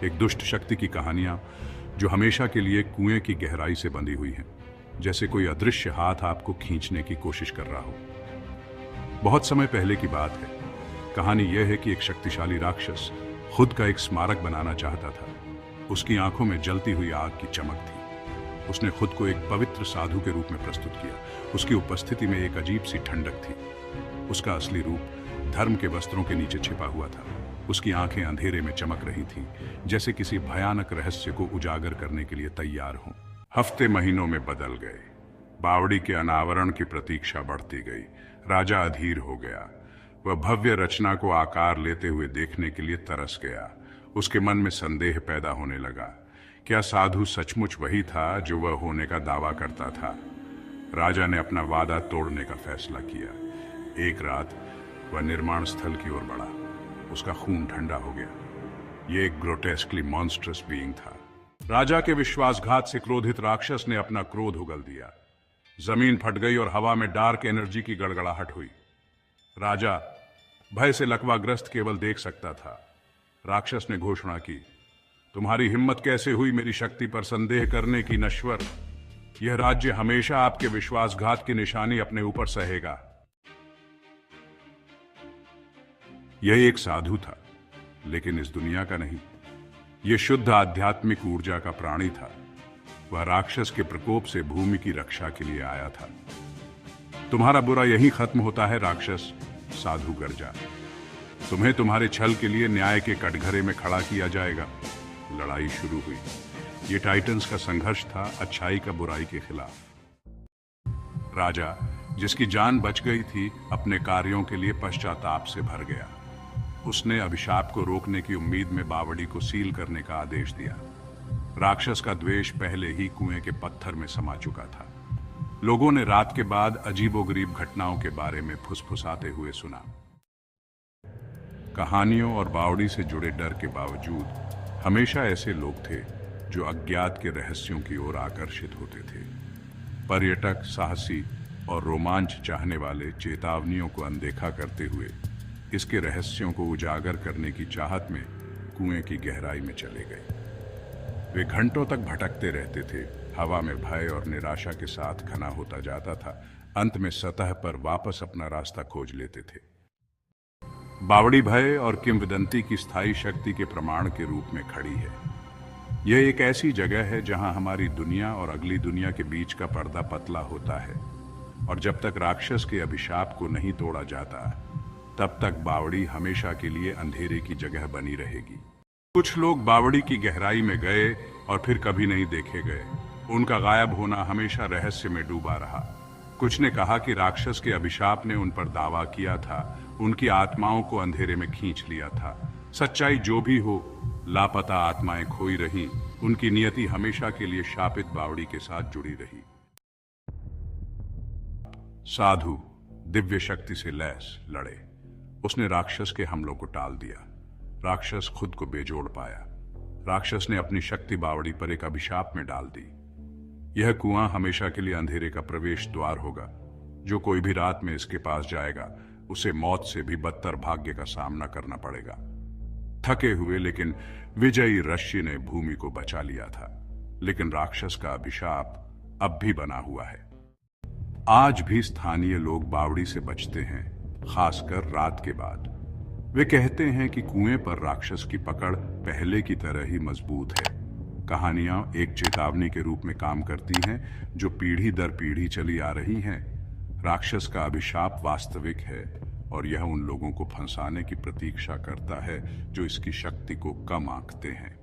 एक दुष्ट शक्ति की कहानियां जो हमेशा के लिए कुएं की गहराई से बंधी हुई हैं, जैसे कोई अदृश्य हाथ आपको खींचने की कोशिश कर रहा हो। बहुत समय पहले की बात है। कहानी यह है कि एक शक्तिशाली राक्षस खुद का एक स्मारक बनाना चाहता था। उसकी आंखों में जलती हुई आग की चमक थी। उसने खुद को एक पवित्र साधु के रूप में प्रस्तुत किया। उसकी उपस्थिति में एक अजीब सी ठंडक थी। उसका असली रूप धर्म के वस्त्रों के नीचे छिपा हुआ था। उसकी आंखें अंधेरे में चमक रही थीं, जैसे किसी भयानक रहस्य को उजागर करने के लिए तैयार हों। हफ्ते महीनों में बदल गए। बावड़ी के अनावरण की प्रतीक्षा बढ़ती गई। राजा अधीर हो गया। वह भव्य रचना को आकार लेते हुए देखने के लिए तरस गया। उसके मन में संदेह पैदा होने लगा। क्या साधु सचमुच वही था जो वह होने का दावा करता था? राजा ने अपना वादा तोड़ने का फैसला किया। एक रात वह निर्माण स्थल की ओर बढ़ा। उसका खून ठंडा हो गया। यह एक ग्रोटेस्कली मॉन्स्ट्रस बीइंग था। राजा के विश्वासघात से क्रोधित राक्षस ने अपना क्रोध उगल दिया। जमीन फट गई और हवा में डार्क एनर्जी की गड़गड़ाहट हुई। राजा भय से लकवाग्रस्त केवल देख सकता था। राक्षस ने घोषणा की, तुम्हारी हिम्मत कैसे हुई मेरी शक्ति पर संदेह करने की, नश्वर? यह राज्य हमेशा आपके विश्वासघात की निशानी अपने ऊपर सहेगा। यह एक साधु था, लेकिन इस दुनिया का नहीं। यह शुद्ध आध्यात्मिक ऊर्जा का प्राणी था। वह राक्षस के प्रकोप से भूमि की रक्षा के लिए आया था। तुम्हारा बुरा यहीं खत्म होता है राक्षस, साधु गर्जा। तुम्हें तुम्हारे छल के लिए न्याय के कटघरे में खड़ा किया जाएगा। लड़ाई शुरू हुई। यह टाइटन्स का संघर्ष था, अच्छाई का बुराई के खिलाफ। राजा, जिसकी जान बच गई थी, अपने कार्यों के लिए पश्चाताप से भर गया। उसने अभिशाप को रोकने की उम्मीद में बावड़ी को सील करने का आदेश दिया। राक्षस का द्वेष पहले ही कुएं के पत्थर में समा चुका था। लोगों ने रात के बाद अजीबोगरीब घटनाओं के बारे में फुसफुसाते हुए सुना। कहानियों और बावड़ी से जुड़े डर के बावजूद हमेशा ऐसे लोग थे जो अज्ञात के रहस्यों की ओर आकर्षित होते थे। पर्यटक, साहसी और रोमांच चाहने वाले चेतावनियों को अनदेखा करते हुए इसके रहस्यों को उजागर करने की चाहत में कुएं की गहराई में चले गए। वे घंटों तक भटकते रहते थे। हवा में भय और निराशा के साथ घना होता जाता था। अंत में सतह पर वापस अपना रास्ता खोज लेते थे। बावड़ी भय और किंवदंती की स्थायी शक्ति के प्रमाण के रूप में खड़ी है। यह एक ऐसी जगह है जहां हमारी दुनिया और अगली दुनिया के बीच का पर्दा पतला होता है, और जब तक राक्षस के अभिशाप को नहीं तोड़ा जाता, तब तक बावड़ी हमेशा के लिए अंधेरे की जगह बनी रहेगी। कुछ लोग बावड़ी की गहराई में गए और फिर कभी नहीं देखे गए। उनका गायब होना हमेशा रहस्य में डूबा रहा। कुछ ने कहा कि राक्षस के अभिशाप ने उन पर दावा किया था, उनकी आत्माओं को अंधेरे में खींच लिया था। सच्चाई जो भी हो, लापता आत्माएं खोई रहीं। उनकी नियति हमेशा के लिए शापित बावड़ी के साथ जुड़ी रही। साधु दिव्य शक्ति से लैस लड़े। उसने राक्षस के हमलों को टाल दिया। राक्षस खुद को बेजोड़ पाया। राक्षस ने अपनी शक्ति बावड़ी पर एक अभिशाप में डाल दी। यह कुआं हमेशा के लिए अंधेरे का प्रवेश द्वार होगा। जो कोई भी रात में इसके पास जाएगा, उसे मौत से भी बदतर भाग्य का सामना करना पड़ेगा। थके हुए लेकिन विजयी ऋषि ने भूमि को बचा लिया था, लेकिन राक्षस का अभिशाप अब भी बना हुआ है। आज भी स्थानीय लोग बावड़ी से बचते हैं, खासकर रात के बाद। वे कहते हैं कि कुएं पर राक्षस की पकड़ पहले की तरह ही मजबूत है। कहानियां एक चेतावनी के रूप में काम करती हैं, जो पीढ़ी दर पीढ़ी चली आ रही हैं। राक्षस का अभिशाप वास्तविक है, और यह उन लोगों को फंसाने की प्रतीक्षा करता है जो इसकी शक्ति को कम आंकते हैं।